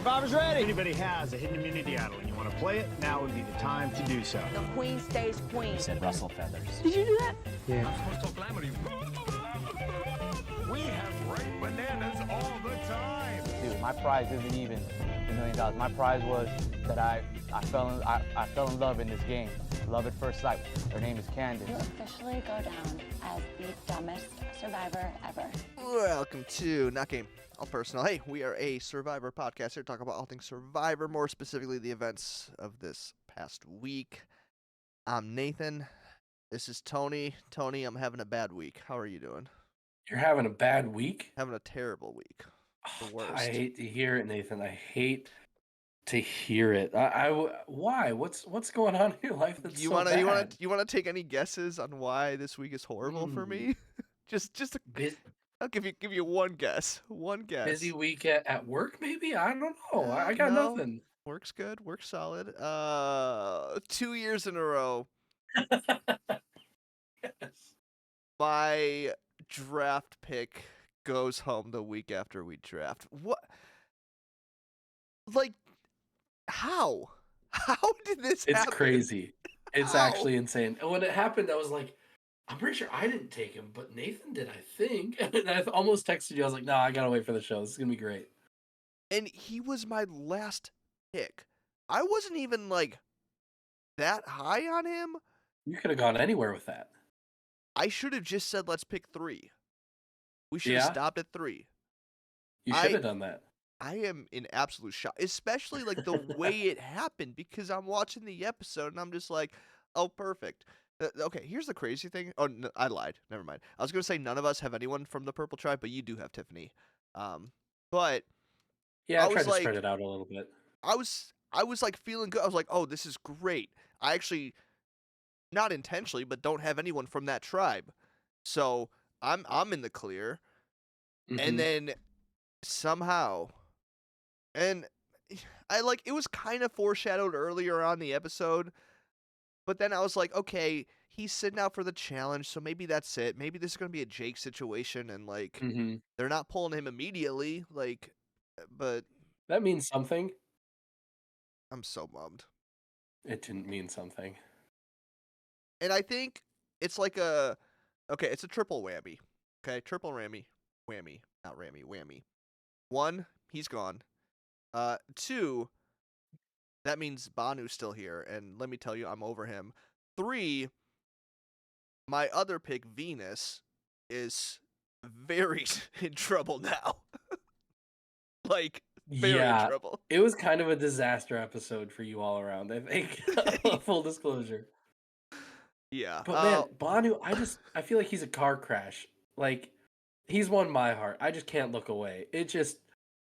Survivor's If ready. anybody has a hidden immunity idol and you want to play it, now would be the time to do so. The queen stays queen. You said rustle feathers. Did you do that? Yeah. I'm supposed to talk lamely. We have ripe bananas all the time. Dude, my prize isn't even $1 million. My prize was that I fell in love in this game. Love at first sight. Her name is Candace. You officially go down as the dumbest survivor ever. Welcome to Not Game, All Personal. Hey, we are a Survivor podcast here to talk about all things Survivor, more specifically the events of this past week. I'm Nathan. This is Tony. Tony, I'm having a bad week. How are you doing? You're having a bad week? Having a terrible week. The worst. I hate to hear it, Nathan. I hate to hear it. Why? What's going on in your life that's you so wanna bad? you wanna take any guesses on why this week is horrible for me? I'll give you one guess. One guess. Busy week at work, maybe? I don't know. I got No. nothing. Works good. Works solid. 2 years in a row, Yes. my draft pick goes home the week after we draft. What? Like, how? How did this It's happen? crazy. It's How? actually insane. And when it happened, I was like, I'm pretty sure I didn't take him, but Nathan did, I think. And I almost texted you. I was like, no, I gotta wait for the show. This is gonna be great. And he was my last pick. I wasn't even, like, that high on him. You could have gone anywhere with that. I should have just said, let's pick 3. We should have Yeah? stopped at 3. You should have done that. I am in absolute shock, especially like the way it happened, because I'm watching the episode and I'm just like, oh, perfect. Okay, here's the crazy thing. Oh, no, I lied. Never mind. I was going to say none of us have anyone from the Purple Tribe, but you do have Tiffany. But Yeah, I I tried was to like- spread it out a little bit. I was like feeling good. I was like, oh, this is great. I actually, not intentionally, but don't have anyone from that tribe. So I'm in the clear. Mhm. And then somehow, and I like, it was kind of foreshadowed earlier on the episode, but then I was like, okay, he's sitting out for the challenge, so maybe that's it. Maybe this is going to be a Jake situation, and like, Mhm. they're not pulling him immediately, like, but That means something. I'm so bummed. It didn't mean something. And I think it's like it's a triple whammy. Okay, triple whammy. Whammy, not rammy, whammy. 1, he's gone. 2, that means Banu's still here, and let me tell you, I'm over him. 3, my other pick, Venus, is very in trouble now. Like, very in Yeah, trouble. it was kind of a disaster episode for you all around, I think. Full disclosure. Yeah. But man, Banu, I feel like he's a car crash. Like, he's won my heart. I just can't look away. It just,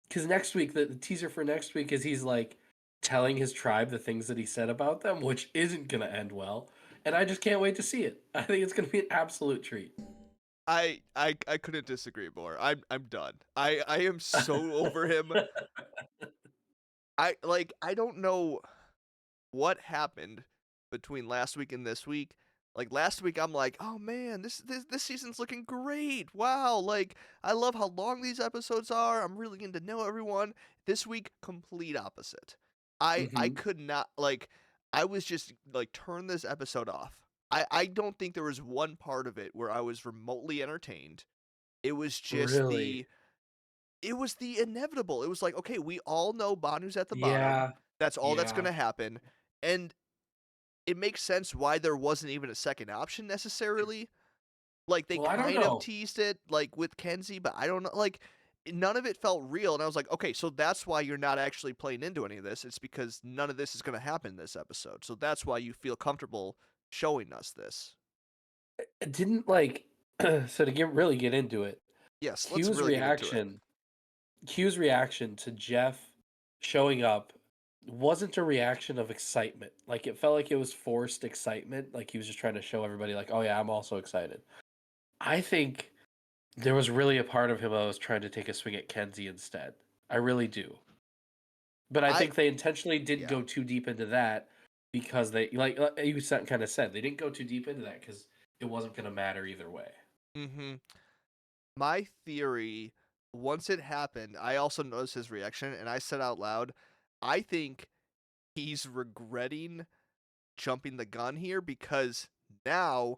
because next week, the teaser for next week is he's like telling his tribe the things that he said about them, which isn't going to end well. And I just can't wait to see it. I think it's going to be an absolute treat. I couldn't disagree more. I'm done. I am so over him. I don't know what happened between last week and this week. Like, last week I'm like, oh man, this season's looking great. Wow, like, I love how long these episodes are. I'm really getting to know everyone. This week, complete opposite. I Mhm. could not, like, I was just like, turn this episode off. I don't think there was one part of it where I was remotely entertained. It was just Really? it was the inevitable. It was like, okay, we all know Banu's at the bottom. Yeah. That's all that's yeah. going to happen. And it makes sense why there wasn't even a second option necessarily. Like, they Well, I don't kind know. of teased it, like, with Kenzie, but I don't know. Like, none of it felt real. And I was like, okay, so that's why you're not actually playing into any of this. It's because none of this is going to happen in this episode. So that's why you feel comfortable showing us this. It didn't like, so to really get into it, Yes, let's Q's really get into it. reaction to Jeff showing up wasn't a reaction of excitement. Like, it felt like it was forced excitement. Like, he was just trying to show everybody, like, oh yeah, I'm also excited. I think there was really a part of him that was trying to take a swing at Kenzie instead. I really do. But I think they intentionally didn't yeah. go too deep into that because they, like you kind of said, they didn't go too deep into that because it wasn't going to matter either way. Mm-hmm. My theory once it happened, I also noticed his reaction, and I said out loud, I think he's regretting jumping the gun here because now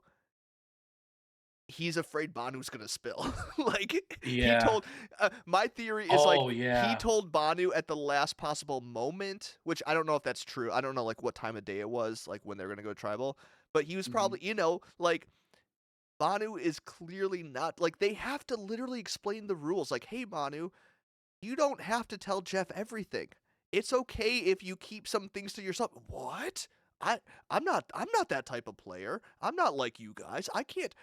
he's afraid Banu's gonna spill. Like he Yeah. told, my theory is like Oh he yeah. told Banu at the last possible moment, which I don't know if that's true. I don't know like what time of day it was, like when they're gonna go tribal. But he was probably, like Banu is clearly not like they have to literally explain the rules. Like, hey Banu, you don't have to tell Jeff everything. It's okay if you keep some things to yourself. What? I'm not that type of player. I'm not like you guys. I can't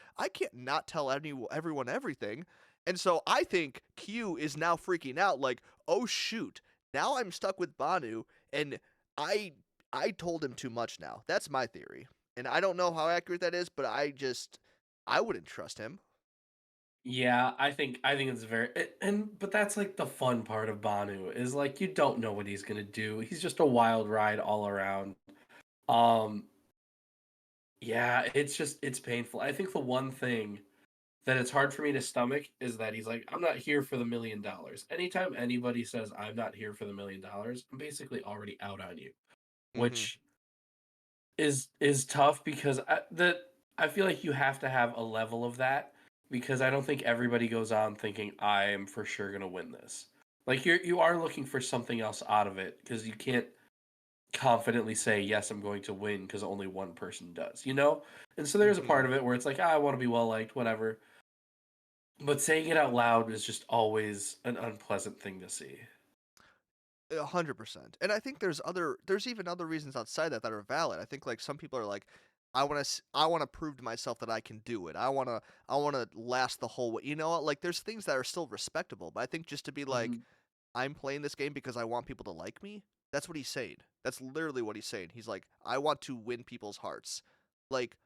not tell everyone everything. And so I think Q is now freaking out like, "Oh shoot. Now I'm stuck with Banu and I I told him too much now." That's my theory. And I don't know how accurate that is, but I wouldn't trust him. Yeah, I think it's but that's like the fun part of Banu is like you don't know what he's gonna do. He's just a wild ride all around. Um, yeah, it's painful. I think the one thing that it's hard for me to stomach is that he's like, I'm not here for the $1,000,000. Anytime anybody says I'm not here for the $1,000,000, I'm basically already out on you, Mhm. which is tough because I feel like you have to have a level of that because I don't think everybody goes on thinking I am for sure gonna win this. Like you are looking for something else out of it because you can't confidently say yes I'm going to win because only one person does, you know? And so there's a part Mhm. of it where it's like, I want to be well liked, whatever. But saying it out loud is just always an unpleasant thing to see. 100%. And I think there's even other reasons outside that are valid. I think like some people are like, I want to prove to myself that I can do it. I want to last the whole way. You know, like there's things that are still respectable, but I think just to be like Mhm. I'm playing this game because I want people to like me. That's what he's saying. That's literally what he's saying. He's like, I want to win people's hearts. Like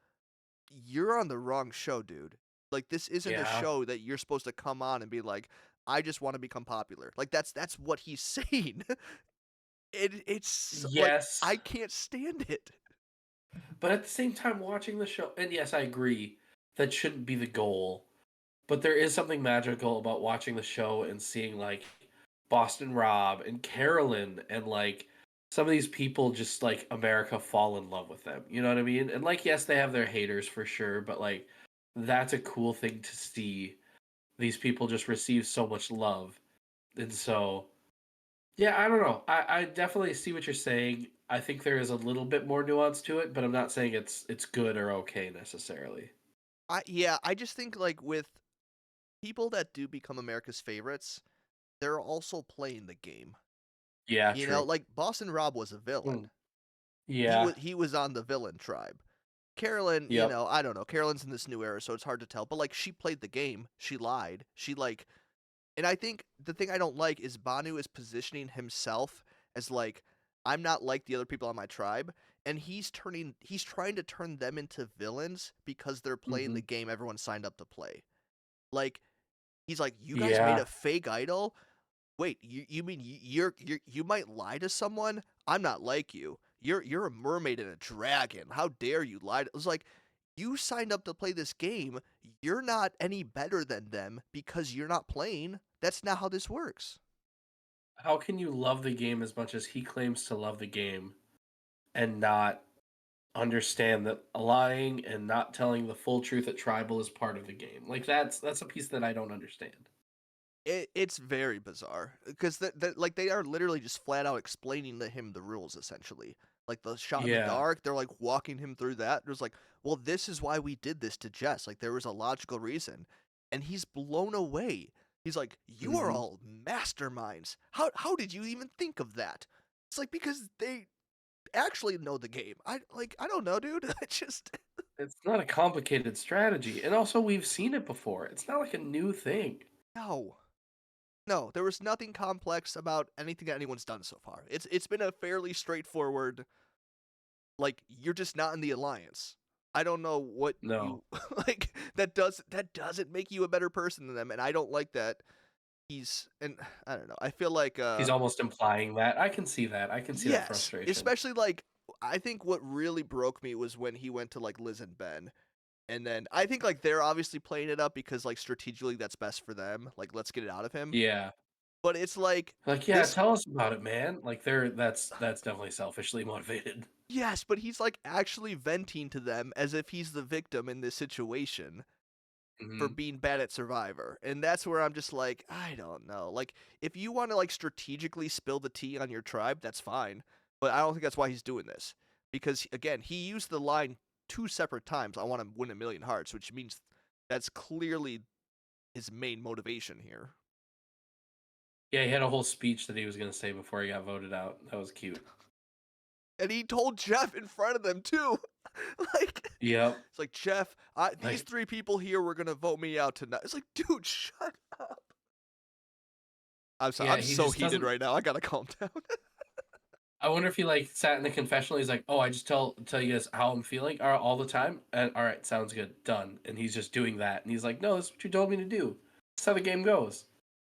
you're on the wrong show, dude. Like this isn't a Yeah. show that you're supposed to come on and be like, I just want to become popular. Like that's what he's saying. It's like Yes. I can't stand it. But at the same time, watching the show, and yes, I agree, that shouldn't be the goal. But there is something magical about watching the show and seeing like Boston Rob and Carolyn and like some of these people just like America fall in love with them. You know what I mean? And like, yes, they have their haters for sure, but like that's a cool thing to see. These people just receive so much love. And so, yeah, I don't know. I definitely see what you're saying. I think there is a little bit more nuance to it, but I'm not saying it's good or okay necessarily. I just think like with people that do become America's favorites, they're also playing the game. Yeah, You know, true. like Boston Rob was a villain. Mm, yeah. He was on the villain tribe. Carolyn, you Yep. know, I don't know. Carolyn's in this new era, so it's hard to tell. But like she played the game. She lied. She like and I think the thing I don't like is Banu is positioning himself as like I'm not like the other people on my tribe, and he's trying to turn them into villains because they're playing Hmm. the game everyone signed up to play. Like he's like, you guys made Yeah. a fake idol. Wait, you mean you might lie to someone? I'm not like you. You're a mermaid and a dragon. How dare you lie? It's like you signed up to play this game. You're not any better than them because you're not playing. That's not how this works. How can you love the game as much as he claims to love the game and not understand that lying and not telling the full truth at tribal is part of the game? Like that's a piece that I don't understand. It's very bizarre because like they are literally just flat out explaining to him the rules essentially. Like the shot in the Yeah. dark, they're like walking him through that. There's like, well, this is why we did this to Jess. Like there was a logical reason, and he's blown away. He's like, you are Hmm. all masterminds. How did you even think of that? It's like because they actually know the game. I don't know, dude. I just It's not a complicated strategy. And also we've seen it before. It's not like a new thing. no. No, there was nothing complex about anything that anyone's done so far. It's been a fairly straightforward like you're just not in the alliance. I don't know what No. you like that doesn't make you a better person than them and I don't like that he's and I don't know. I feel like He's almost implying that. I can see that. I can see that yes, frustration. especially like I think what really broke me was when he went to like Liz and Ben And then I think like they're obviously playing it up because like strategically that's best for them. Like let's get it out of him. Yeah. But it's like Like, yeah, this. tell us about it, man. Like that's definitely selfishly motivated. Yes, but he's like actually venting to them as if he's the victim in this situation for Mhm. being bad at Survivor. And that's where I'm just like, I don't know. Like if you want to like strategically spill the tea on your tribe, that's fine. But I don't think that's why he's doing this. Because again, he used the line 2 separate times, I want to win 1,000,000 hearts, which means that's clearly his main motivation here. Yeah, he had a whole speech that he was gonna say before he got voted out. That was cute. And he told Jeff in front of them too. Like Yep. it's like, Jeff, these Like, 3 people here were gonna vote me out tonight. It's like, dude, shut up. I'm sorry, yeah, I'm he so just heated doesn't. right now. I gotta calm down. I wonder if he like sat in the confessional. He's like, "Oh, I just tell you guys how I'm feeling all the time." And all right, sounds good, done. And he's just doing that. And he's like, "No, that's what you told me to do. That's how the game goes."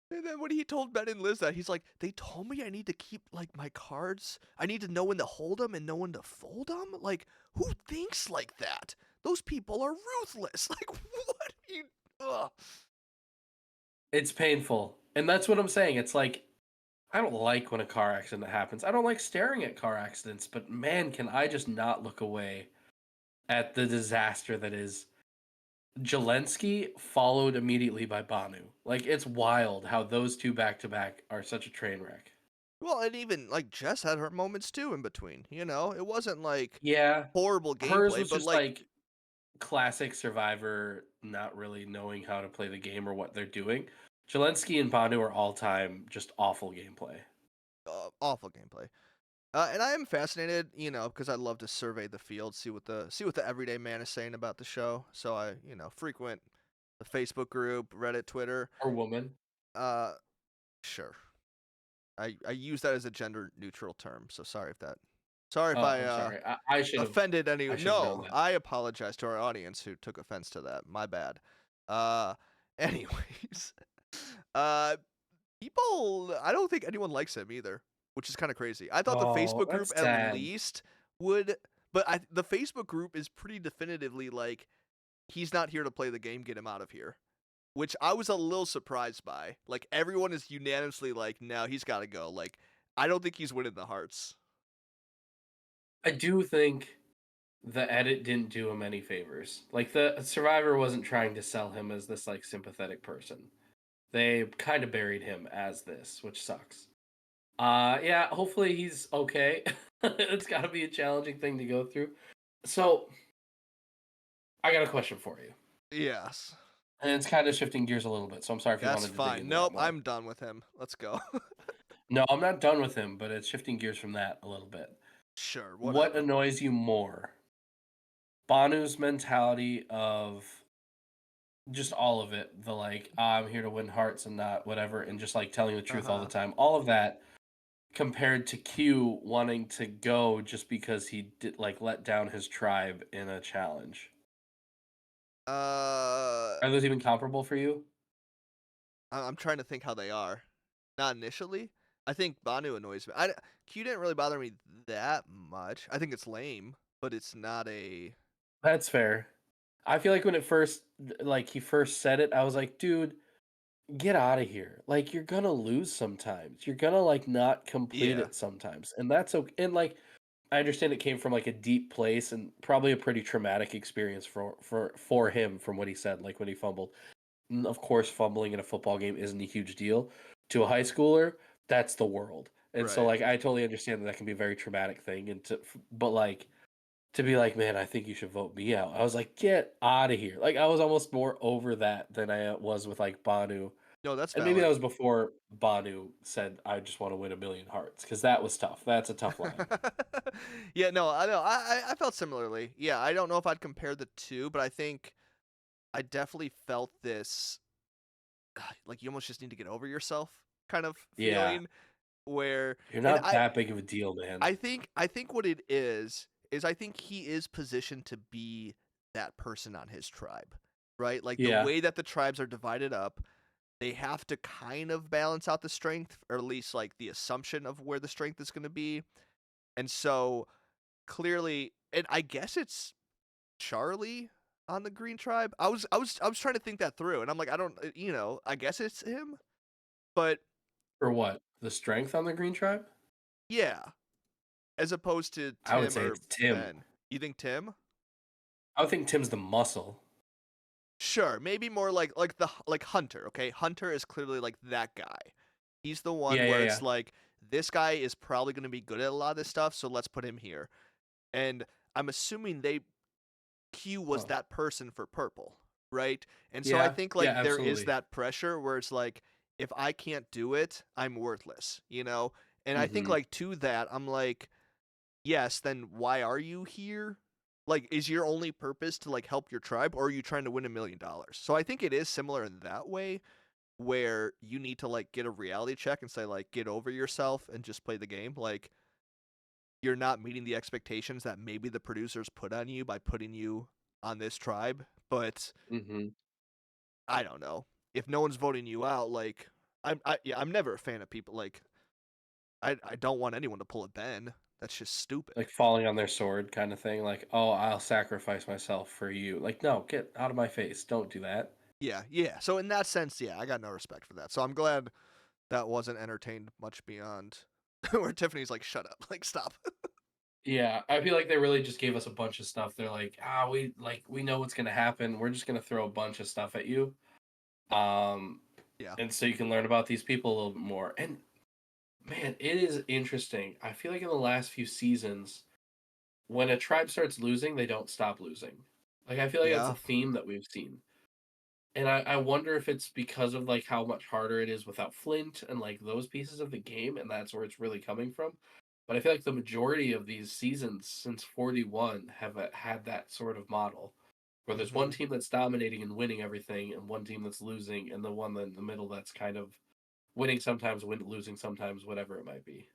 And then when he told Ben and Liz that, he's like, they told me I need to keep like my cards. I need to know when to hold them and know when to fold them. Like, who thinks like that? Those people are ruthless. Like, what are you? Ugh. It's painful, and that's what I'm saying. It's like I don't like when a car accident happens. I don't like staring at car accidents, but man, can I just not look away at the disaster that is Jelensky followed immediately by Banu. Like it's wild how those two back to back are such a train wreck. Well, and even like Jess had her moments too in between. You know, it wasn't like Yeah, horrible hers gameplay, was but just like like classic Survivor, not really knowing how to play the game or what they're doing. Jelensky and Banu are all time just awful gameplay. awful gameplay. And I am fascinated, you know, because I love to survey the field, see what the everyday man is saying about the show. So I, you know, frequent the Facebook group, Reddit, Twitter. Or woman. Uh, sure. I use that as a gender neutral term, so sorry if Oh, I I'm sorry. I should have. offended any. I should have known No, that. I apologize to our audience who took offense to that. My bad. Uh, anyways, uh, people, I don't think anyone likes him either, which is kind of crazy. I thought the Oh, Facebook group that's at sad. least would, but the Facebook group is pretty definitively like he's not here to play the game. Get him out of here. Which I was a little surprised by. Like everyone is unanimously like, no, he's got to go. Like I don't think he's winning the hearts. I do think the edit didn't do him any favors. Like the Survivor wasn't trying to sell him as this like sympathetic person. They kind of buried him as this, which sucks. Yeah, hopefully he's okay. It's got to be a challenging thing to go through. So, I got a question for you. Yes, And it's kind of shifting gears a little bit. So I'm sorry if you that's wanted to dig fine. into that Nope, more. I'm done with him. Let's go. No, I'm not done with him, but it's shifting gears from that a little bit. Sure, What whatever. annoys you more? Banu's mentality of just all of it, the like, I'm here to win hearts and not whatever, and just like telling the truth all the time, all of that, compared to Q wanting to go just because he did like let down his tribe in a challenge. Uh, Are those even comparable for you? I'm trying to think how they are. Not initially. I think Banu annoys me. Q didn't really bother me that much. I think it's lame, but it's not a. That's fair. I feel like when it first like he first said it, I was like, dude, get out of here. Like you're gonna lose sometimes. You're gonna like not complete Yeah. it sometimes. And that's okay. And like I understand it came from like a deep place and probably a pretty traumatic experience for him from what he said, like when he fumbled. And of course, fumbling in a football game isn't a huge deal. To a high schooler, that's the world. And so Right. like I totally understand that can be a very traumatic thing and but like to be like, man, I think you should vote me out. I was like, get out of here. Like I was almost more over that than I was with like Banu. No, that's And maybe that valid. was before Banu said, I just want to win 1,000,000 hearts, because that was tough. That's a tough line. Yeah, no, I know. I felt similarly. Yeah, I don't know if I'd compare the two, but I think I definitely felt this like you almost just need to get over yourself kind of Yeah. feeling where You're and not that big of a deal, man. I think what it is I think he is positioned to be that person on his tribe. Right? Like the Yeah. way that the tribes are divided up, they have to kind of balance out the strength, or at least like the assumption of where the strength is going to be. And so clearly, and I guess it's Charlie on the Green Tribe? I was trying to think that through, and I'm like, I don't, I guess it's him, but For what? The strength on the Green Tribe? yeah, as opposed to I would Tim say or it's Tim. Ben. You think Tim? I would think Tim's the muscle. Sure, maybe more like Hunter. Okay, Hunter is clearly like that guy. He's the one Yeah, yeah, where yeah. it's like this guy is probably going to be good at a lot of this stuff, so let's put him here. And I'm assuming Q was Huh. that person for purple, right? And so I Yeah, think yeah, like there is absolutely. that pressure where it's like if I can't do it, I'm worthless, you know? And I think Mm-hmm. like to that, I'm like, yes, then why are you here? Like, is your only purpose to like help your tribe, or are you trying to win $1 million? So I think it is similar in that way, where you need to like get a reality check and say like, get over yourself and just play the game. Like, you're not meeting the expectations that maybe the producers put on you by putting you on this tribe. But Mm-hmm. I don't know if no one's voting you out. Like, I'm never a fan of people like I don't want anyone to pull a Ben. That's just stupid. Like falling on their sword kind of thing. Like, oh, I'll sacrifice myself for you. Like, no, get out of my face. Don't do that. Yeah, yeah. So in that sense, yeah, I got no respect for that. So I'm glad that wasn't entertained much beyond where Tiffany's like, "Shut up, like stop." Yeah, I feel like they really just gave us a bunch of stuff. They're like, we know what's gonna happen. We're just gonna throw a bunch of stuff at you. Um, Yeah, and so you can learn about these people a little bit more. And man, it is interesting. I feel like in the last few seasons, when a tribe starts losing, they don't stop losing. Like I feel like that's a yeah, theme that we've seen. And I wonder if it's because of like how much harder it is without Flint and like those pieces of the game, and that's where it's really coming from. But I feel like the majority of these seasons since 41 have had that sort of model, where there's one hmm team that's dominating and winning everything, and one team that's losing, and the one in the middle that's kind of winning sometimes, losing sometimes, whatever it might be.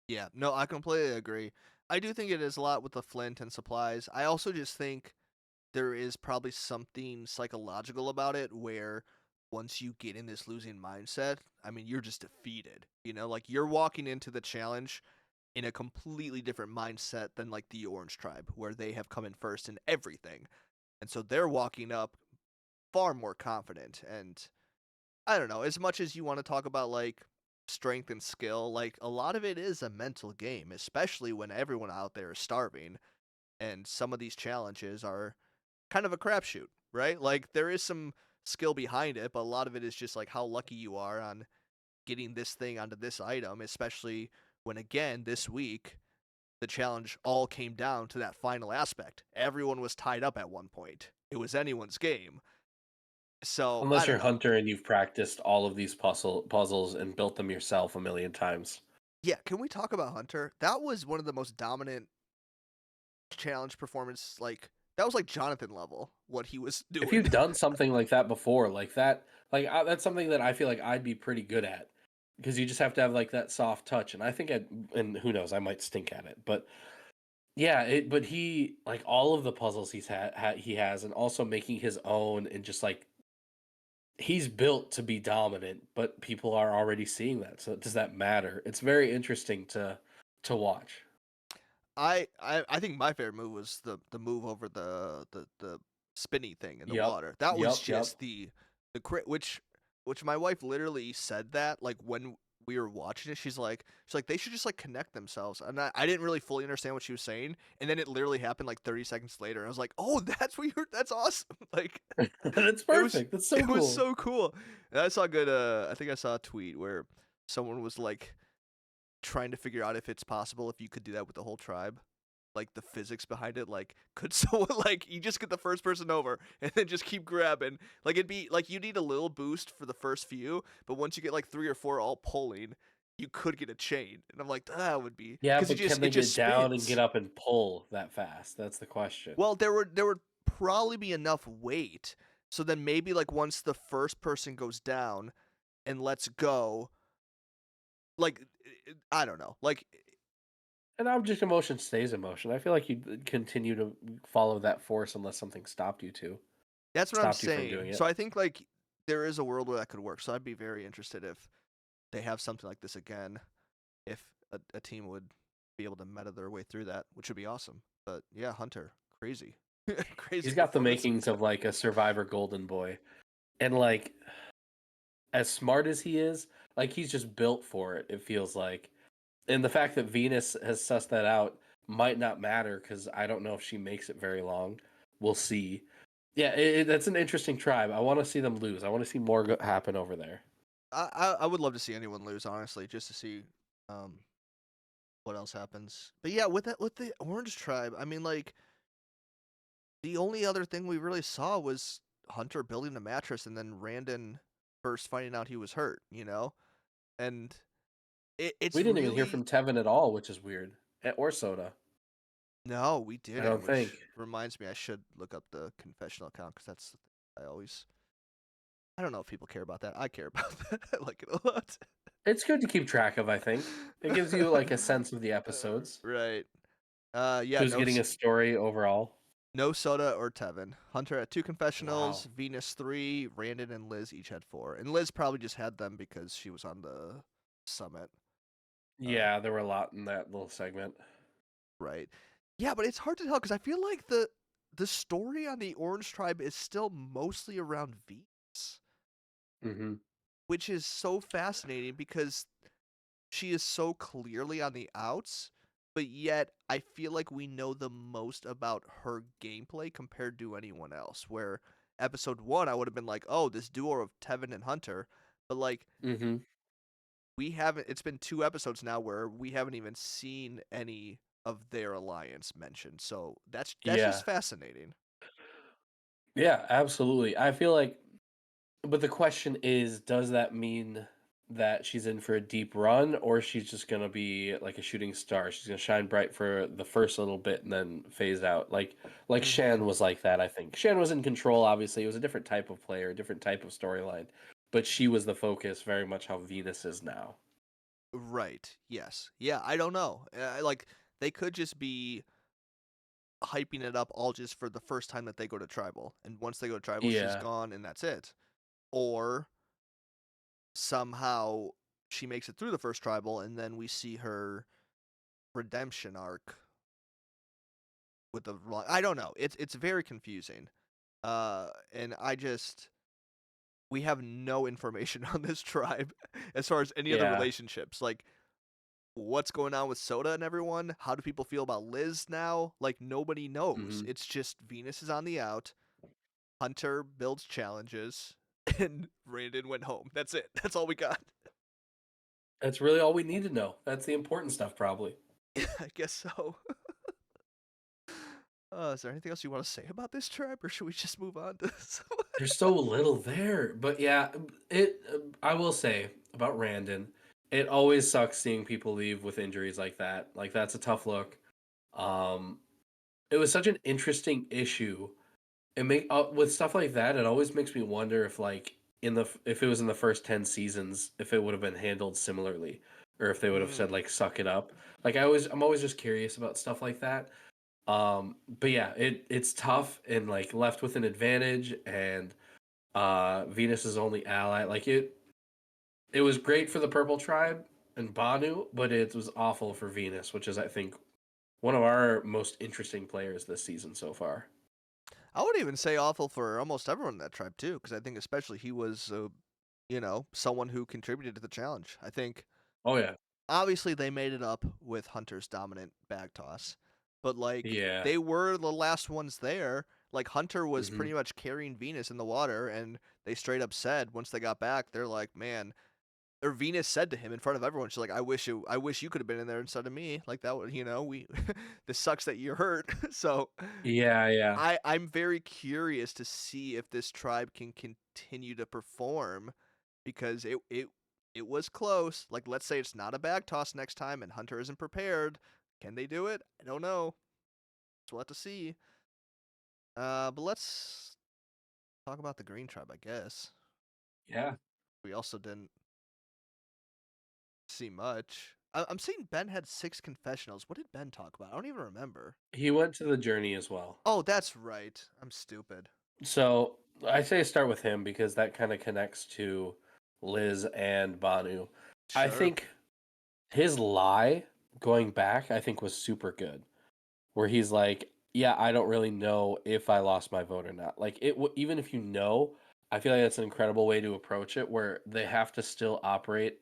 yeah. No, I completely agree. I do think it is a lot with the Flint and supplies. I also just think there is probably something psychological about it where once you get in this losing mindset, I mean, you're just defeated. You know, like you're walking into the challenge in a completely different mindset than like the Orange Tribe, where they have come in first in everything. And so they're walking up far more confident. And I don't know, as much as you want to talk about like strength and skill, like a lot of it is a mental game, especially when everyone out there is starving. And some of these challenges are kind of a crapshoot, right? Like there is some skill behind it, but a lot of it is just like how lucky you are on getting this thing onto this item, especially when again this week the challenge all came down to that final aspect. Everyone was tied up at one point. It was anyone's game. So I Unless don't you're know. Hunter and you've practiced all of these puzzles and built them yourself a million times. Yeah, can we talk about Hunter? That was one of the most dominant challenge performance. Like that was like Jonathan level what he was If doing. you've done something like that before, like that, that's something that I feel like I'd be pretty good at, because you just have to have like that soft touch. And I think and who knows, I might stink at it, but yeah, but he like all of the puzzles he has, and also making his own, and just like he's built to be dominant, but people are already seeing that. So does that matter? It's very interesting to watch. I think my favorite move was the move over the spinny thing in the Yep, water. That was yep. just the crit which my wife literally said that like when we were watching it, she's like they should just like connect themselves. And I didn't really fully understand what she was saying, and then it literally happened like 30 seconds later. And I was like, "Oh, that's awesome." Like That's it was perfect. That's so it was cool. so cool. And I saw a good I think I saw a tweet where someone was like trying to figure out if it's possible if you could do that with the whole tribe, like the physics behind it. Like could someone like you just get the first person over and then just keep grabbing, like it'd be like you need a little boost for the first few, but once you get like 3 or 4 all pulling, you could get a chain. And I'm like, that would be Yeah, because but can it they just get down and get spins. up and pull that fast? That's the question. Well, there would probably be enough weight, so then maybe like once the first person goes down and lets go, like I don't know, like An object of motion stays in motion. I feel like you'd continue to follow that force unless something that's what I'm stopped you from saying. doing So it. I think like there is a world where that could work. So I'd be very interested if they have something like this again, if a team would be able to meta their way through that, which would be awesome. But yeah, Hunter, crazy. Crazy He's got the performance. makings of like a Survivor Golden Boy, and like as smart as he is, like he's just built for it. It feels like, and the fact that Venus has sussed that out might not matter because I don't know if she makes it very long. We'll see. Yeah, that's an interesting tribe. I want to see them lose. I want to see more happen over there. I would love to see anyone lose, honestly, just to see um what else happens. But yeah, with the Orange Tribe, I mean, like the only other thing we really saw was Hunter building the mattress and then Randon first finding out he was hurt, and it's We didn't even hear really from Tevin at all, which is weird. Or Soda. no, we I didn't, don't which think. reminds me I should look up the confessional account because that's the thing I don't know if people care about that. I care about that. I like it a lot. It's good to keep track of, I think. It gives you like a sense of the episodes. Right. Yeah, Who's getting a story overall. no Soda or Tevin. Hunter had 2 Wow. confessionals, Venus 3, Randon and Liz each had 4. And Liz probably just had them because she was on the summit. Yeah, there were a lot in that little segment. Right. Yeah, but it's hard to tell because I feel like the story on the Orange Tribe is still mostly around Venus, Mm-hmm. which is so fascinating because she is so clearly on the outs, but yet I feel like we know the most about her gameplay compared to anyone else. Where episode 1, I would have been like, oh, this duo of Tevin and Hunter, but like Mm-hmm. we haven't. It's been 2 episodes now where we haven't even seen any of their alliance mentioned. So that's Yeah. just fascinating. Yeah, absolutely. I feel like, but the question is, does that mean that she's in for a deep run, or she's just gonna be like a shooting star? She's gonna shine bright for the first little bit and then phase out. Like Mm-hmm. Shan was like that, I think. Shan was in control, obviously. It was a different type of player, a different type of storyline. But she was the focus, very much how Venus is now. Right. Yes. Yeah. I don't know. Like they could just be hyping it up all just for the first time that they go to tribal, and once they go to tribal, she's Yeah. gone, and that's it. Or somehow she makes it through the first tribal, and then we see her redemption arc with the. I don't know. It's very confusing. And we have no information on this tribe as far as any other Yeah. relationships. Like what's going on with Soda and everyone? How do people feel about Liz now? Like nobody knows. Hmm. It's just Venus is on the out. Hunter builds challenges, and Randon went home. That's it. That's all we got. That's really all we need to know. That's the important stuff, probably. I guess so. Is there anything else you want to say about this tribe, or should we just move on to this? There's so little there, but yeah, it. I will say about Randon, it always sucks seeing people leave with injuries like that. Like that's a tough look. Um, it was such an interesting issue. It make with stuff like that, it always makes me wonder if like if it was in the first 10 seasons, if it would have been handled similarly, or if they would have said Mm, like suck it up. I'm always just curious about stuff like that. But yeah, it's tough and like left with an advantage and Venus's only ally. Like it was great for the Purple Tribe and Banu, but it was awful for Venus, which is I think one of our most interesting players this season so far. I would even say awful for almost everyone in that tribe too, because I think especially he was, someone who contributed to the challenge. I think Oh yeah. obviously they made it up with Hunter's dominant bag toss, but like Yeah. they were the last ones there. Like Hunter was Hmm. pretty much carrying Venus in the water, and they straight up said once they got back, they're like, man. Or Venus said to him in front of everyone, she's like, I wish you could have been in there instead of me. Like that would, we, this sucks that you're hurt. So Yeah, yeah. I'm very curious to see if this tribe can continue to perform because it was close. Like let's say it's not a bag toss next time and Hunter isn't prepared. Can they do it? I don't know. So we'll have to see. But let's talk about the green tribe, I guess. Yeah. We also didn't see much. I'm seeing Ben had 6 confessionals. What did Ben talk about? I don't even remember. He went to the journey as well. Oh, that's right. I'm stupid. So I say start with him because that kind of connects to Liz and Banu. I Sure. think his lie going back, I think was super good. Where he's like, yeah, I don't really know if I lost my vote or not. Like even if you know, I feel like that's an incredible way to approach it, where they have to still operate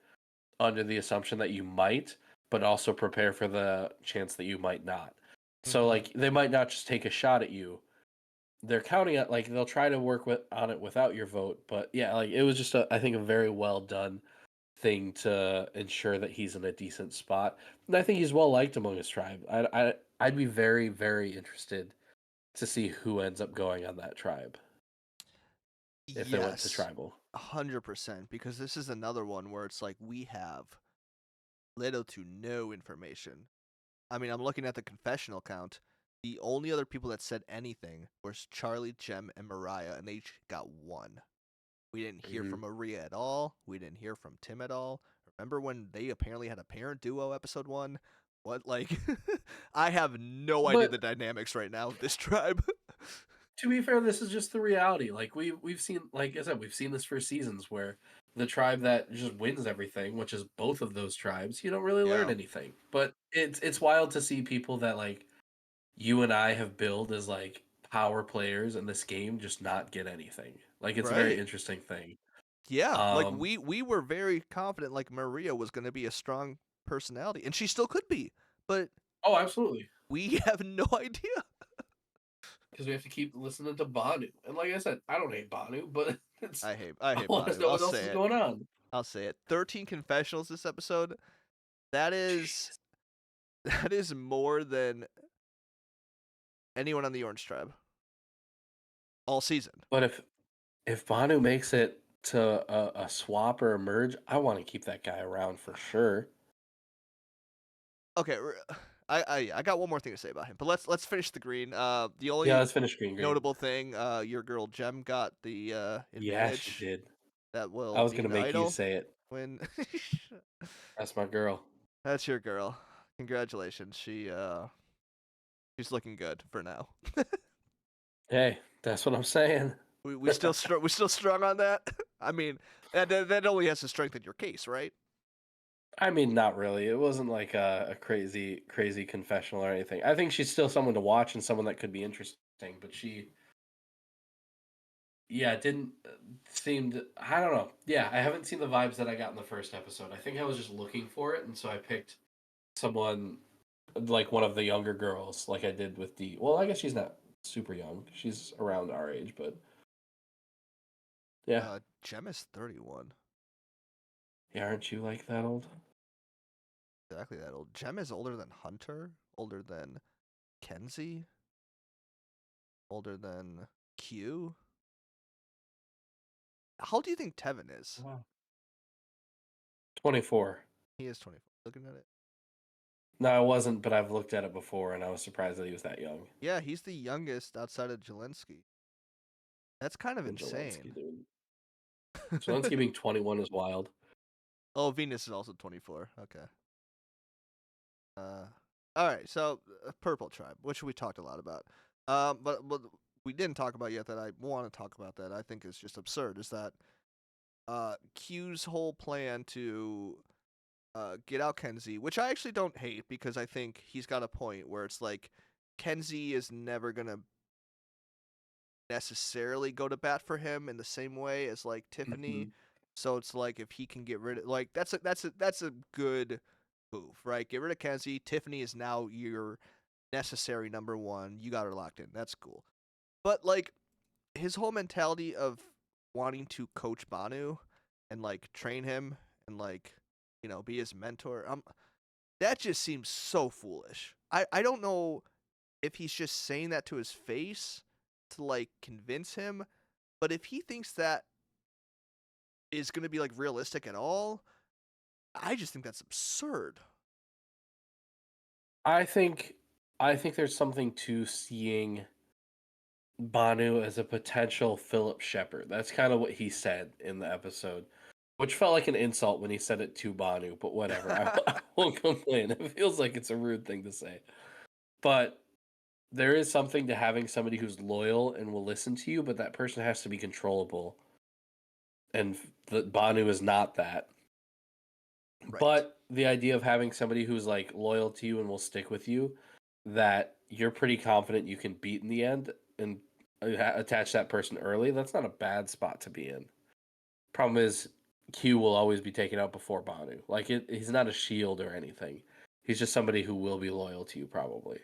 under the assumption that you might, but also prepare for the chance that you might not. So Hmm. like they might not just take a shot at you. They're counting it, like they'll try to work on it without your vote, but yeah, like it was just I think a very well done thing to ensure that he's in a decent spot. And I think he's well liked among his tribe. I'd be very, very interested to see who ends up going on that tribe if they went to Yes, tribal. 100%. Because this is another one where it's like we have little to no information. I mean, I'm looking at the confessional count. The only other people that said anything was Charlie, Jem, and Mariah, and they each got one. We didn't hear Mhm. from Maria at all. We didn't hear from Tim at all. Remember when they apparently had a parent duo episode 1? What, like, I have no idea the But dynamics right now of this tribe. to be fair, this is just the reality. Like we've seen, like I said, we've seen this for seasons where the tribe that just wins everything, which is both of those tribes, you don't really learn Yeah, anything. But it's wild to see people that like you and I have billed as like power players in this game just not get anything. Like it's a very right. interesting thing. Yeah, like Um, we were very confident like Maria was going to be a strong personality, and she still could be, but oh, absolutely. we have no idea. Because we have to keep listening to Banu. And like I said, I don't hate Banu, but it's I I hate want to Banu. know what else is going on. I'll say it. 13 confessionals this episode. That is Jeez. that is more than anyone on the Orange Tribe all season. But if Banu makes it to a swap or a merge, I want to keep that guy around for sure. Okay, I got one more thing to say about him, but let's finish the green. The Yeah, only let's finish green green. notable thing, your girl Jem got the Yeah, she advantage did. that I will was be gonna an make you idol say it. when That's my girl. that's your girl. Congratulations. She's looking good for now. Hey, that's what I'm saying. We still we still strong on that. I mean, that only has to strengthen your case, right? I mean, not really. It wasn't like a crazy confessional or anything. I think she's still someone to watch and someone that could be interesting, but she, yeah, it didn't seemed. I don't know. Yeah, I haven't seen the vibes that I got in the first episode. I think I was just looking for it, and so I picked someone like one of the younger girls, like I did with D. Well, I guess she's not super young. She's around our age, but yeah. Jem is 31. Yeah, aren't you like that old? Exactly that old. Jem is older than Hunter, older than Kenzie, older than Q. How old do you think Tevin is? Wow. 24. He is 24. Looking at it. No, I wasn't, but I've looked at it before, and I was surprised that he was that young. Yeah, he's the youngest outside of Jelensky. That's kind of And Zelensky, insane. dude. Zelensky being 21 is wild. Oh, Venus is also 24. Okay. All right. So, Purple Tribe, which we talked a lot about. But we didn't talk about yet that I want to talk about that I think is just absurd is that Q's whole plan to get out Kenzie, which I actually don't hate because I think he's got a point where it's like Kenzie is never gonna necessarily go to bat for him in the same way as like Tiffany. Mhm. So it's like if he can get rid of like that's a good move, right? Get rid of Kenzie. Tiffany is now your necessary number one. You got her locked in. That's cool. But like his whole mentality of wanting to coach Banu and like train him and like be his mentor. That just seems so foolish. I don't know if he's just saying that to his face to like convince him, but if he thinks that is going to be like realistic at all, I just think that's absurd. I think I think there's something to seeing Banu as a potential Philip Shepard. That's kind of what he said in the episode, which felt like an insult when he said it to Banu, but whatever. I won't complain. It feels like it's a rude thing to say. But there is something to having somebody who's loyal and will listen to you, but that person has to be controllable. And the Banu is not that. Right. But the idea of having somebody who's like loyal to you and will stick with you that you're pretty confident you can beat in the end and attach that person early, that's not a bad spot to be in. Problem is, Q will always be taken out before Banu. Like he's not a shield or anything. He's just somebody who will be loyal to you, probably.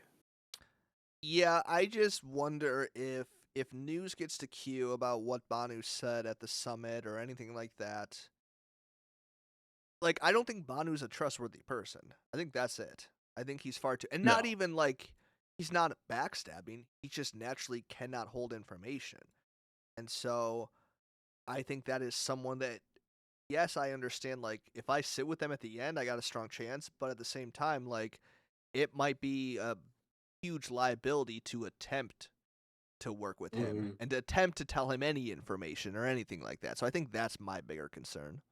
Yeah, I just wonder if news gets to Q about what Banu said at the summit or anything like that. Like, I don't think Banu's a trustworthy person. I think that's it. I think he's far too, and not No. even like he's not backstabbing. He just naturally cannot hold information, and so I think that is someone that, yes, I understand. Like, if I sit with them at the end, I got a strong chance. But at the same time, like, it might be a huge liability to attempt to work with him Mhm. and to attempt to tell him any information or anything like that. So I think that's my bigger concern.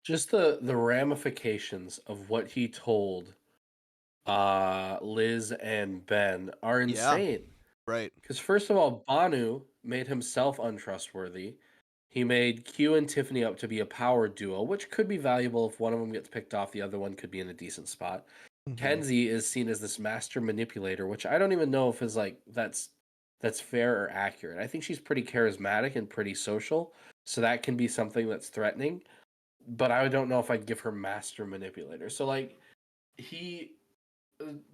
Just the ramifications of what he told Liz and Ben are Yeah, insane. right. Because first of all, Banu made himself untrustworthy. He made Q and Tiffany up to be a power duo, which could be valuable if one of them gets picked off, the other one could be in a decent spot. Mm-hmm. Kenzie is seen as this master manipulator, which I don't even know if is like that's fair or accurate. I think she's pretty charismatic and pretty social, so that can be something that's threatening. But I don't know if I'd give her master manipulator. So like he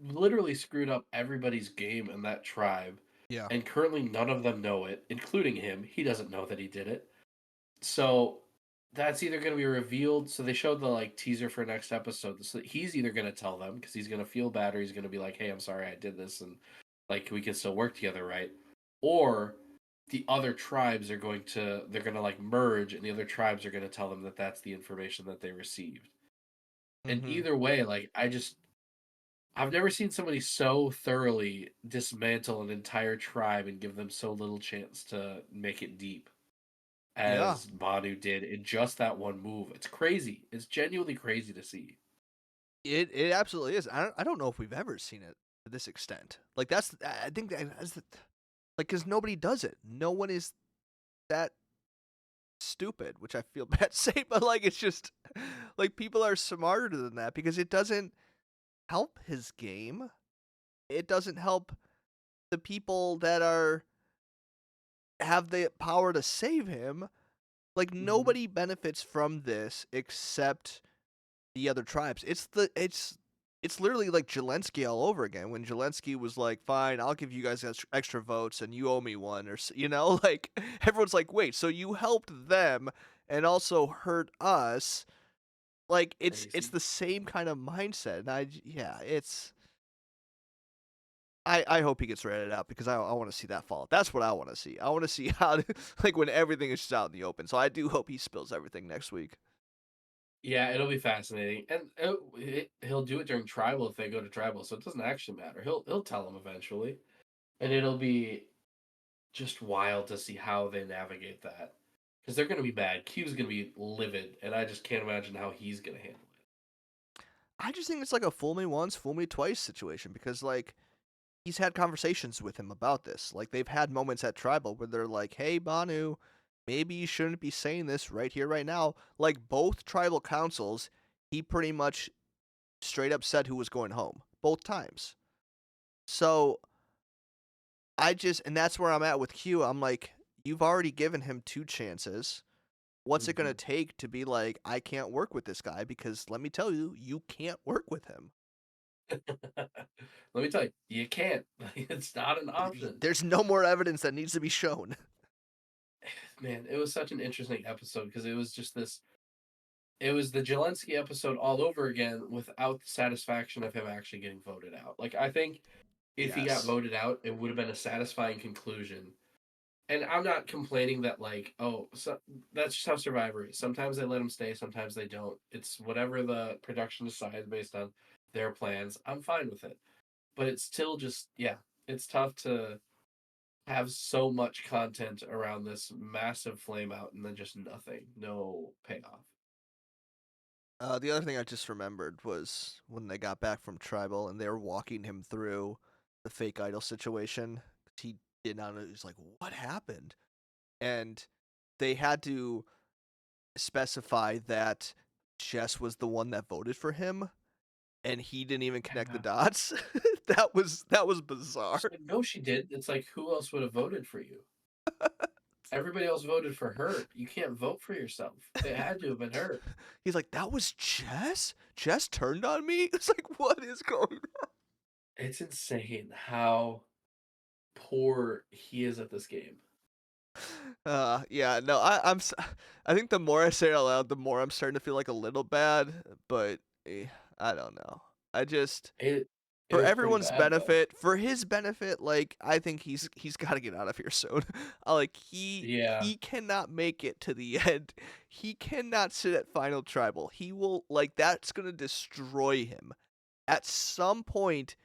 literally screwed up everybody's game in that tribe, Yeah. and currently none of them know it, including him. He doesn't know that he did it. So that's either going to be revealed. So they showed the like teaser for next episode. So he's either going to tell them because he's going to feel bad, or he's going to be like, "Hey, I'm sorry, I did this, and like we can still work together, right?" Or the other tribes are going to they're going to like merge, and the other tribes are going to tell them that that's the information that they received. And Mm-hmm. either way, like I've never seen somebody so thoroughly dismantle an entire tribe and give them so little chance to make it deep Yeah. as Manu did in just that one move. It's crazy. It's genuinely crazy to see. It absolutely is. I don't know if we've ever seen it to this extent. Like that's I think that's the, like because nobody does it. No one is that stupid, which I feel bad saying, but like it's just like people are smarter than that because it doesn't help his game. It doesn't help the people that are have the power to save him. Like Mhm. nobody benefits from this except the other tribes. It's literally like Zelensky all over again. When Zelensky was like, "Fine, I'll give you guys extra votes, and you owe me one," or like everyone's like, "Wait, so you helped them and also hurt us?" Like it's Crazy. the same kind of mindset, and yeah, it's. I hope he gets ratted out because I want to see that fall. That's what I want to see. I want to see how like when everything is just out in the open. So I do hope he spills everything next week. Yeah, it'll be fascinating, and he'll do it during tribal if they go to tribal, so it doesn't actually matter. He'll tell them eventually, and it'll be just wild to see how they navigate that because they're going to be mad. Q's going to be livid, and I just can't imagine how he's going to handle it. I just think it's like a fool me once, fool me twice situation because like he's had conversations with him about this. Like they've had moments at tribal where they're like, "Hey Banu, maybe you shouldn't be saying this right here right now." Like both tribal councils, he pretty much straight up said who was going home both times. So and that's where I'm at with Q. I'm like, you've already given him two chances. What's it going to Mhm. take to be like, I can't work with this guy? Because let me tell you, you can't work with him. Let me tell you, you can't. It's not an option. There's no more evidence that needs to be shown. Man, it was such an interesting episode because it was just this. It was the Jelensky episode all over again without the satisfaction of him actually getting voted out. Like I think if he got Yes. voted out, it would have been a satisfying conclusion. And I'm not complaining that like, oh, so that's just how Survivor is. Sometimes they let him stay, sometimes they don't. It's whatever the production decides based on their plans. I'm fine with it. But it's still just yeah, it's tough to have so much content around this massive flame out and then just nothing, no payoff. The other thing I just remembered was when they got back from tribal and they were walking him through the fake idol situation. He did not know. He was like, "What happened?" And they had to specify that Jess was the one that voted for him. and he didn't even connect the Yeah. dots. That was bizarre. She's like, no, she did. It's like, who else would have voted for you? Everybody else voted for her. You can't vote for yourself. It had to have been her. He's like, that was Jess? Jess turned on me? It's like, what is going on? It's insane how poor he is at this game. Yeah, no, I think the more I say it out loud, the more I'm starting to feel like a little bad, but I don't know. I just, It for was pretty everyone's bad though. benefit, for his benefit, like I think he's got to get out of here soon. Like Yeah. he cannot make it to the end. He cannot sit at final tribal. He will, like, that's gonna destroy him. At some point,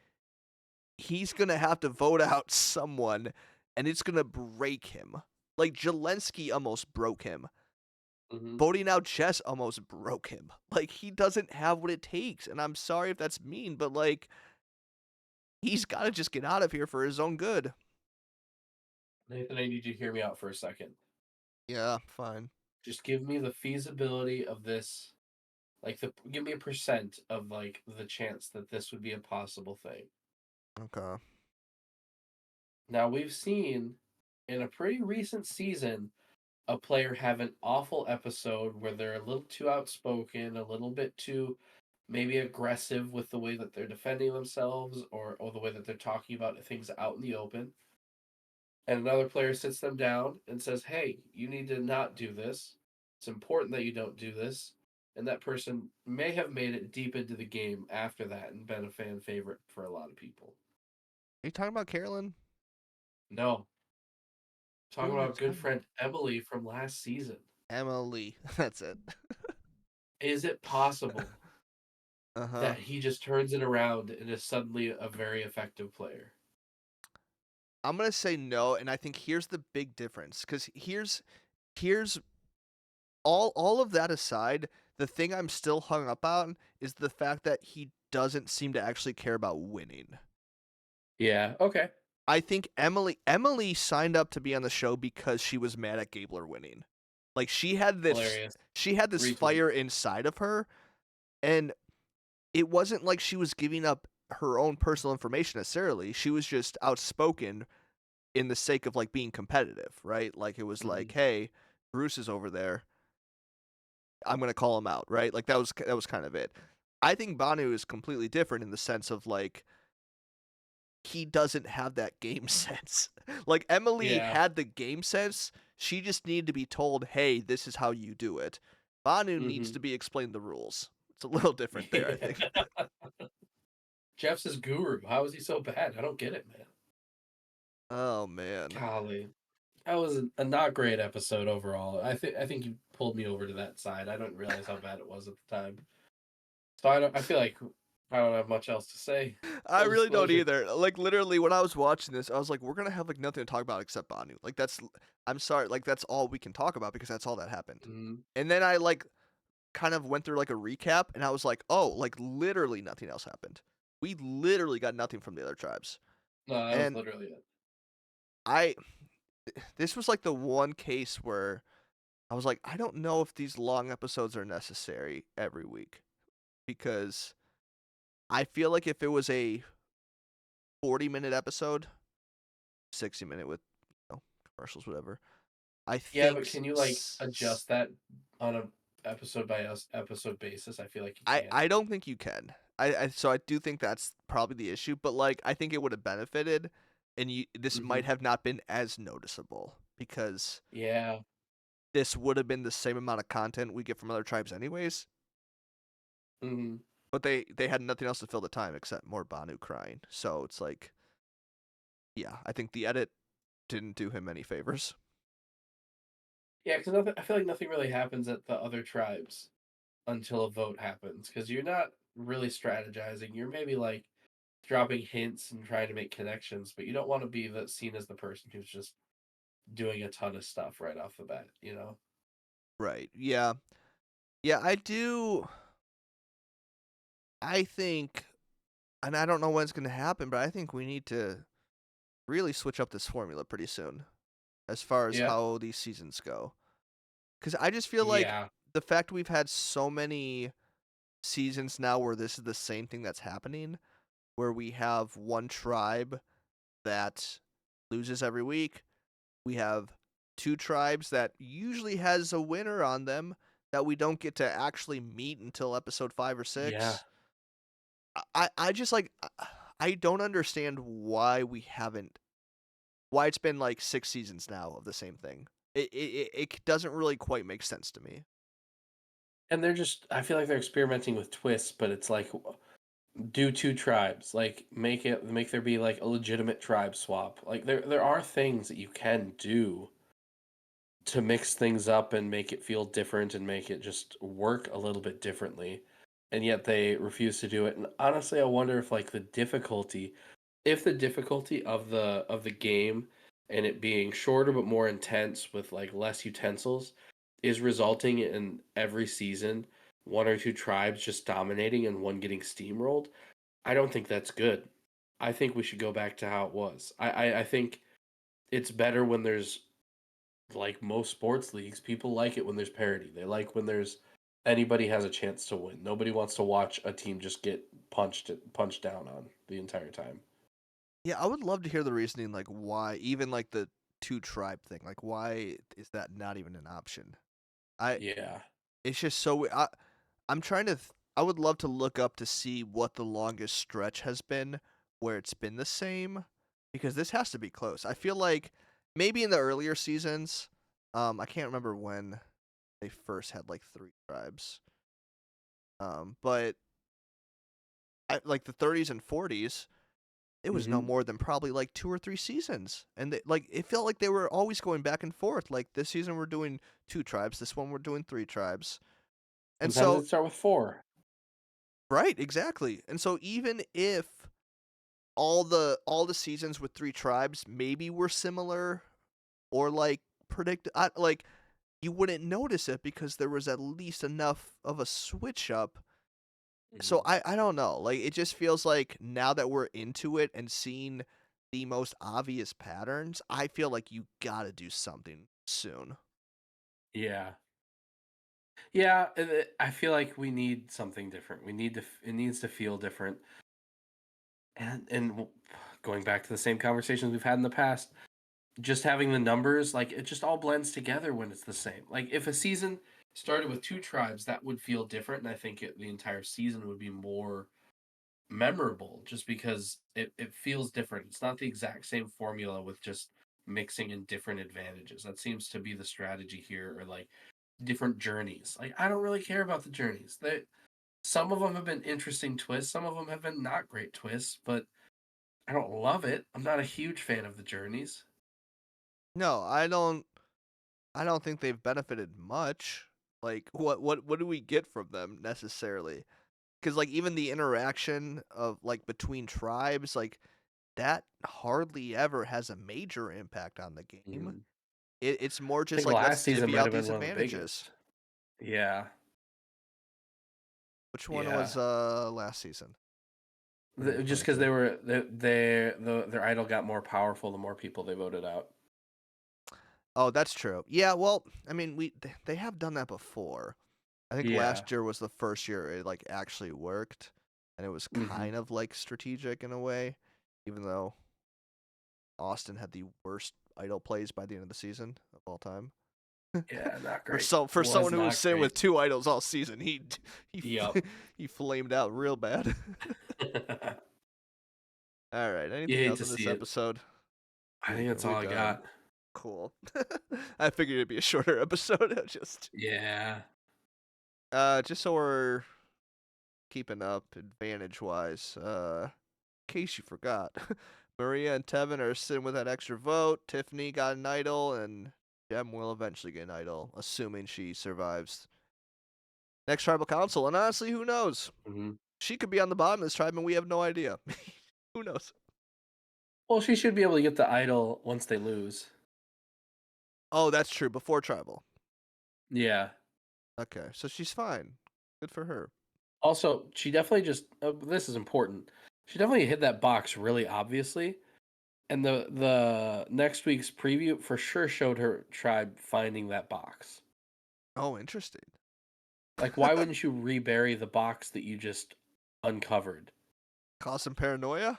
he's gonna have to vote out someone, and it's gonna break him. Like Zelensky almost broke him. Hmm. Voting out Jess almost broke him. Like, he doesn't have what it takes, and I'm sorry if that's mean, but like, he's got to just get out of here for his own good. Nathan, I need you to hear me out for a second. Yeah, fine. Just give me the feasibility of this. Like, give me a percent of like the chance that this would be a possible thing. Okay. Now we've seen in a pretty recent season a player have an awful episode where they're a little too outspoken, a little bit too maybe aggressive with the way that they're defending themselves or the way that they're talking about things out in the open. And another player sits them down and says, "Hey, you need to not do this. It's important that you don't do this." And that person may have made it deep into the game after that and been a fan favorite for a lot of people. Are you talking about Carolyn? No, Who talking am I about our good talking friend Emily from last season. Emily. That's it. Is it possible Uh-huh. that he just turns it around and is suddenly a very effective player? I'm going to say no, and I think here's the big difference, cuz here's all of that aside, the thing I'm still hung up on is the fact that he doesn't seem to actually care about winning. Yeah, okay. I think Emily signed up to be on the show because she was mad at Gabler winning. Like, she had this Hilarious. Retweet. fire inside of her, and it wasn't like she was giving up her own personal information necessarily. She was just outspoken in the sake of like being competitive, right? Like, it was like, hey, Bruce is over there. I'm gonna call him out, right? Like, that was kind of it. I think Banu is completely different in the sense of like, he doesn't have that game sense. Like, Emily Yeah. had the game sense. She just needed to be told, hey, this is how you do it. Banu needs to be explained the rules. It's a little different there, I think. Jeff's his guru. How is he so bad? I don't get it, man. Oh, man. Golly. That was a not great episode overall. I think you pulled me over to that side. I didn't realize how bad it was at the time. So I feel like I don't have much else to say. I Full really don't disclosure. either. Like, literally, when I was watching this, I was like, we're gonna have like nothing to talk about except Banu. Like, I'm sorry, like, that's all we can talk about because that's all that happened. Mhm. And then I like kind of went through like a recap, and I was like, oh, like, literally nothing else happened. We literally got nothing from the other tribes. No, that was And literally it. this was like the one case where I was like, I don't know if these long episodes are necessary every week, because I feel like if it was a 40-minute episode, 60-minute with, commercials, whatever. I Yeah, think but can you like adjust that on a episode by episode basis? I feel like you can. I don't think you can. So I do think that's probably the issue, but like, I think it would have benefited, and this might have not been as noticeable because Yeah. this would have been the same amount of content we get from other tribes anyways. Hmm. But they had nothing else to fill the time except more Banu crying. So it's like, yeah, I think the edit didn't do him any favors. Yeah, because I feel like nothing really happens at the other tribes until a vote happens. Because you're not really strategizing. You're maybe like dropping hints and trying to make connections, but you don't want to be seen as the person who's just doing a ton of stuff right off the bat. You know? Right. Yeah. Yeah, I do. I think, and I don't know when it's going to happen, but I think we need to really switch up this formula pretty soon as far as Yeah. how these seasons go. Because I just feel like Yeah. the fact we've had so many seasons now where this is the same thing that's happening, where we have one tribe that loses every week. We have two tribes that usually has a winner on them that we don't get to actually meet until episode 5 or Yeah. 6. I just like I don't understand why it's been like 6 seasons now of the same thing. It doesn't really quite make sense to me. And I feel like they're experimenting with twists, but it's like do two tribes, like make there be like a legitimate tribe swap. Like there are things that you can do to mix things up and make it feel different and make it just work a little bit differently. And yet they refuse to do it. And honestly, I wonder if like if the difficulty of the game and it being shorter but more intense with like less utensils is resulting in every season one or two tribes just dominating and one getting steamrolled. I don't think that's good. I think we should go back to how it was. I think it's better when there's like most sports leagues, people like it when there's parity. They like when there's anybody has a chance to win. Nobody wants to watch a team just get punched down on the entire time. Yeah, I would love to hear the reasoning, like why even like the two tribe thing, like why is that not even an option? I Yeah. It's just so I'm trying to I would love to look up to see what the longest stretch has been where it's been the same, because this has to be close. I feel like maybe in the earlier seasons, I can't remember when they first had like 3 tribes. But like the 30s and 40s, it was no Hmm. more than probably like 2 or 3 seasons. And like it felt like they were always going back and forth. Like this season we're doing 2 tribes, this one we're doing 3 tribes. And Sometimes so they start with four. right, exactly. And so even if all the seasons with 3 tribes maybe were similar or like like you wouldn't notice it because there was at least enough of a switch up. So Mhm. I don't know. Like it just feels like now that we're into it and seeing the most obvious patterns, I feel like you got to do something soon. Yeah. Yeah, I feel like we need something different. It needs to feel different. Going back to the same conversations we've had in the past, just having the numbers, like it just all blends together when it's the same. Like if a season started with two tribes, that would feel different, and I think the entire season would be more memorable, just because it feels different. It's not the exact same formula with just mixing in different advantages. That seems to be the strategy here, or like different journeys. Like I don't really care about the journeys. Some of them have been interesting twists, some of them have been not great twists, but I don't love it. I'm not a huge fan of the journeys. No, I don't think they've benefited much. Like what do we get from them necessarily? Cuz like even the interaction of like between tribes, like that hardly ever has a major impact on the game. Mhm. It's more I just think like last let's season divvy might out have been these one of the advantages. biggest. Yeah, Which one was yeah. last season? Just because 2023. their idol got more powerful the more people they voted out. Oh, that's true. Yeah, well, I mean, they have done that before. I think Yeah. last year was the first year it like actually worked, and it was Hmm. kind of like strategic in a way, even though Austin had the worst idol plays by the end of the season of all time. Yeah, not For great. someone Was who was not sitting with great. 2 idols all season, he Yep. he flamed out real bad. All right, You anything hate else to in this see it. episode? I think Are that's we all I done? got. Cool. I figured it'd be a shorter episode. Yeah. Just so we're keeping up advantage wise. In case you forgot, Maria and Tevin are sitting with that extra vote. Tiffany got an idol, and Jem will eventually get an idol, assuming she survives next tribal council. And honestly, who knows? Hmm. She could be on the bottom of this tribe, and we have no idea. Who knows? Well, she should be able to get the idol once they lose. Oh, that's true. Before tribal. Yeah. Okay, so she's fine. Good for her. Also, she definitely just this is important. She definitely hit that box really obviously, and the next week's preview for sure showed her tribe finding that box. Oh, interesting. Like, why wouldn't you rebury the box that you just uncovered? Cause some paranoia?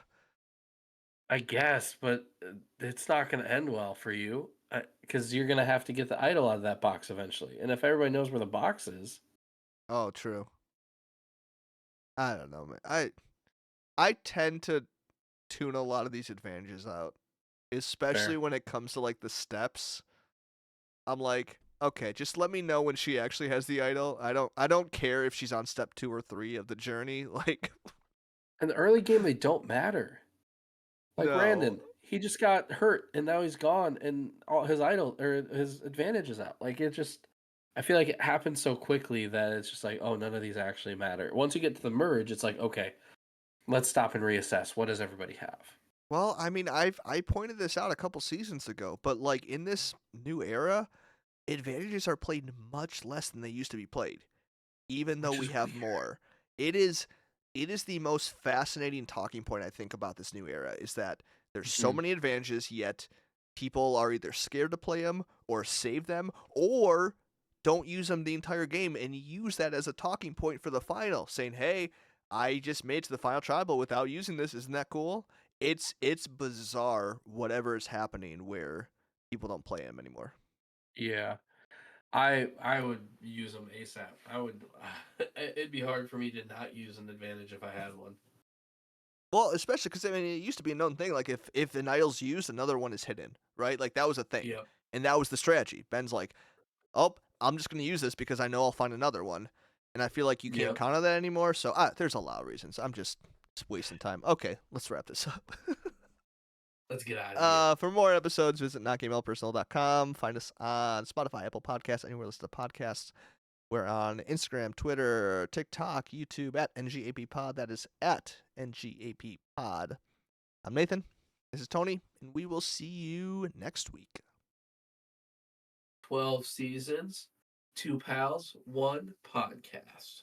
I guess, but it's not going to end well for you because you're going to have to get the idol out of that box eventually. And if everybody knows where the box is, Oh, true. I don't know, man. I tend to tune a lot of these advantages out, especially fair. when it comes to like the steps. I'm like, okay, just let me know when she actually has the idol. I don't care if she's on step 2 or 3 of the journey. Like, In the early game, they don't matter. Like no. Randon, he just got hurt and now he's gone, and all his idol or his advantage is out. Like it just, I feel like it happens so quickly that it's just like, oh, none of these actually matter. Once you get to the merge, it's like, okay, let's stop and reassess. What does everybody have? Well, I mean, I pointed this out a couple seasons ago, but like in this new era, advantages are played much less than they used to be played, even though Which we is have weird. more. It is the most fascinating talking point I think about this new era is that there's so Mhm. many advantages, yet people are either scared to play them or save them or don't use them the entire game and use that as a talking point for the final, saying, "Hey, I just made it to the final tribal without using this. Isn't that cool?" It's bizarre whatever is happening where people don't play them anymore. Yeah, I would use them ASAP. I would. It'd be hard for me to not use an advantage if I had one. Well, especially because I mean, it used to be a known thing. Like if an idol's used, another one is hidden, right? Like that was a thing, Yep. and that was the strategy. Ben's like, "Oh, I'm just gonna use this because I know I'll find another one," and I feel like you can't Yep. count on that anymore. So there's a lot of reasons. I'm just wasting time. Okay, let's wrap this up. Let's get out of here. For more episodes, visit notgamelpersonal.com. Find us on Spotify, Apple Podcasts, anywhere listen to podcasts. We're on Instagram, Twitter, TikTok, YouTube at NGAP Pod. That is at NGAP Pod. I'm Nathan. This is Tony, and we will see you next week. 12 seasons, 2 pals, 1 podcast.